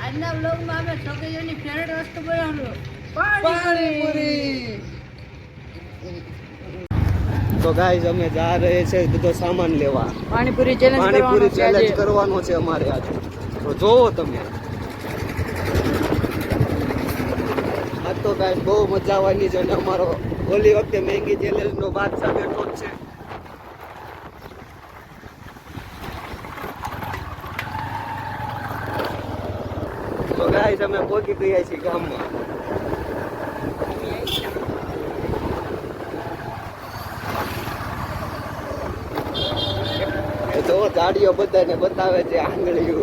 આજના વ્લોગમાં અમે છોકરીઓની ફેવરેટ વસ્તુ બનાવવાનો પાણીપુરી. તો ગાઈસ અમે જા રહે છે બધો સામાન લેવા. પાણીપુરી ચેલેન્જ કરવાનો છે અમારે આજે. તો જોવો તમે. આ તો ગાઈસ બહુ મજા આવવાની છે અને અમારો ઓલી વખતે મેંગી ચેલેન્જ નો બાદશાહ બેઠો જ છે. તો ગાઈસ અમે પહોંચી ગયા છીએ ગામમાં. તો ગાડીઓ બધાને બતાવે છે આંગળીઓ.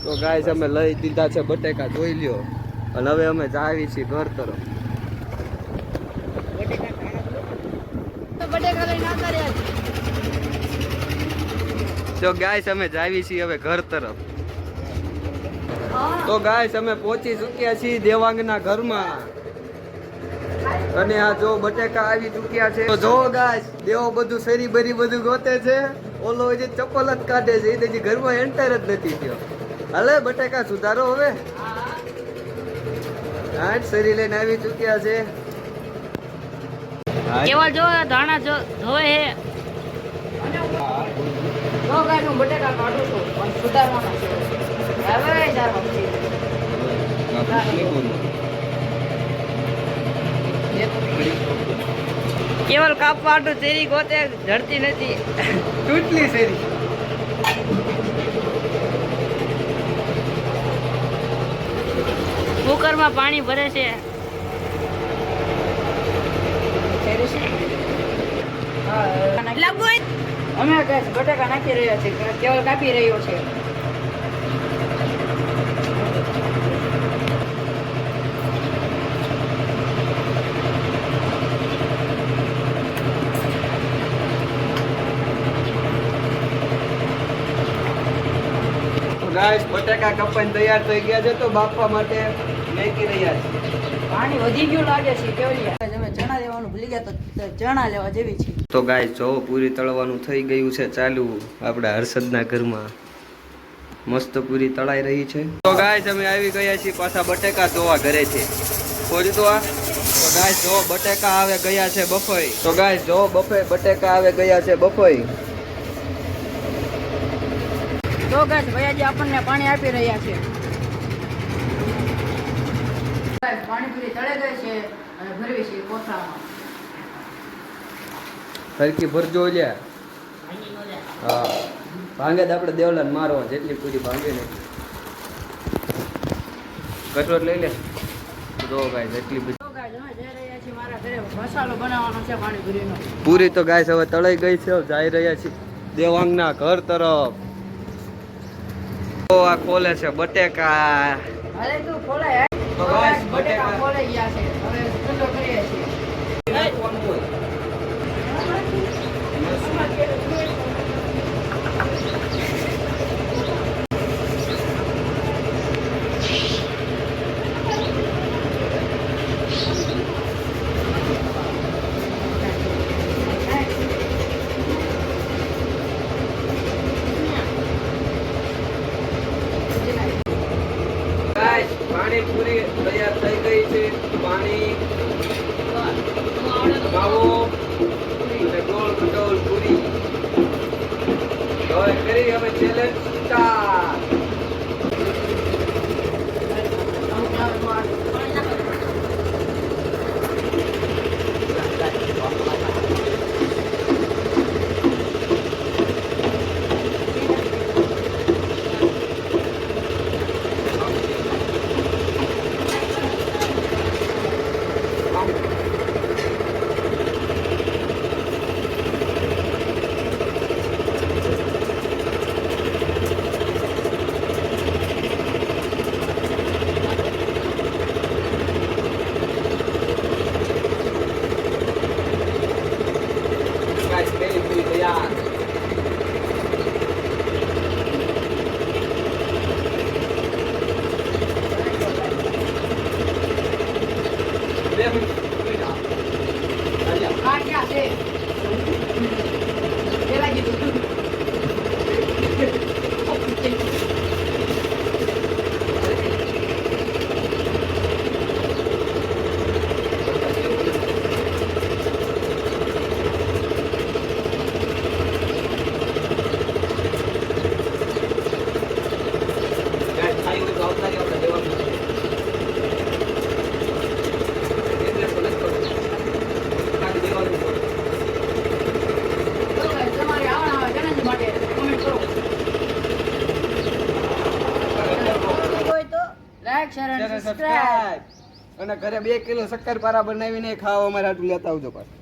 તો ગાઈસ અમે લઈ દીધા છે બટેકા, જોઈ લ્યો. અને હવે અમે જાવી છીએ ઘર તરફ. તો ગાઈસ અમે જાવી છીએ હવે ઘર તરફ. તો ગાઈસ અમે પહોંચી ચૂક્યા છીએ દેવાંગના ઘરમાં. અને આ જો બટેકા આવી ચૂક્યા છે. તો જો ગાઈસ દેવો બધું શેરી બરી બધું ગોતે છે. ઓલો જે ચપ્પલ જ કાઢે છે એ હજી ઘરમાં એન્ટર જ નથી થયો. હાલે બટેકા સુધારો હવે. હા શેરી લઈને આવી ચૂક્યા છે. કેવલ જો ધાણા જો ધોવે હે. જો ગાઈસ હું બટેકા કાઢું છું પણ સુધારવાના છે. હવે યાર કેવલ કાપવાટું શેરી ગોતે જડતી નથી. તૂટલી શેરી. કુકરમાં પાણી ભરે છે. અમે બટાકા નાખી રહ્યા છીએ. કેવલ કાપી રહ્યો છે. ગાઈસ બટેકા કપાઈને તૈયાર થઈ ગયા છે તો બાફવા માટે મેકી રહ્યા છે. પાણી વધી ગયું લાગે છે. કેવલી તમે ચણા લેવાનું ભૂલી ગયા તો ચણા લેવા જેવી છે. તો ગાઈસ જો પૂરી તળવાનું થઈ ગયું છે ચાલુ આપણા હર્ષદના ઘરમાં. મસ્ત પૂરી તળાઈ રહી છે. તો ગાઈસ અમે આવી ગયા છીએ પાછા બટેકા ધોવા ઘરે છે. ખોલી તો આ. તો ગાઈસ જો બટેકા આવે ગયા છે બફાઈ. તો ગાઈસ જો બટેકા આવે ગયા છે બફાઈ. તો ગાઈસ ભૈયાજી આપણને પાણી આપી રહ્યા છે. પાણીપુરી તળે ગઈ છે અને ભરવી છે કોથળામાં. હરકી ભરજો લ્યા. હા ભાંગે તો આપણે દેવલાને મારવા જેટલી પૂરી ભાંગે ને કટોર લઈ લે. તો ગાઈસ એટલી બધી તો ગાઈસ અમે જઈ રહ્યા છીએ મારા ઘરે મસાલો બનાવવાનો છે પાણીપુરીનો. પૂરી તો ગાઈસ હવે તળાઈ ગઈ છે. જઈ રહ્યા છીએ દેવાંગના ઘર તરફ. તો આ ખોલે છે બટેકા. અરે તું ખોલે. તો ગાઈસ બટેકા ખોલે ગયા છે. હવે ઠંડો કરીએ છીએ. પાણીપુરી તૈયાર થઈ ગઈ છે. પાણી માવો અને ગોળ કટોલ પૂરી. હવે કરી હવે ચેલેન્જ સ્ટાર્ટ. આ ક્યાં છે પેલા કીધું તમારે આવવાના ચેલેન્જ માટે કમેન્ટ કરો હોય તો લાઈક શેર અને સબસ્ક્રાઇબ અને ઘરે 2 કિલો શક્કરપારા બનાવીને ખાવા અમારે આટલું લેતા આવજો પાછું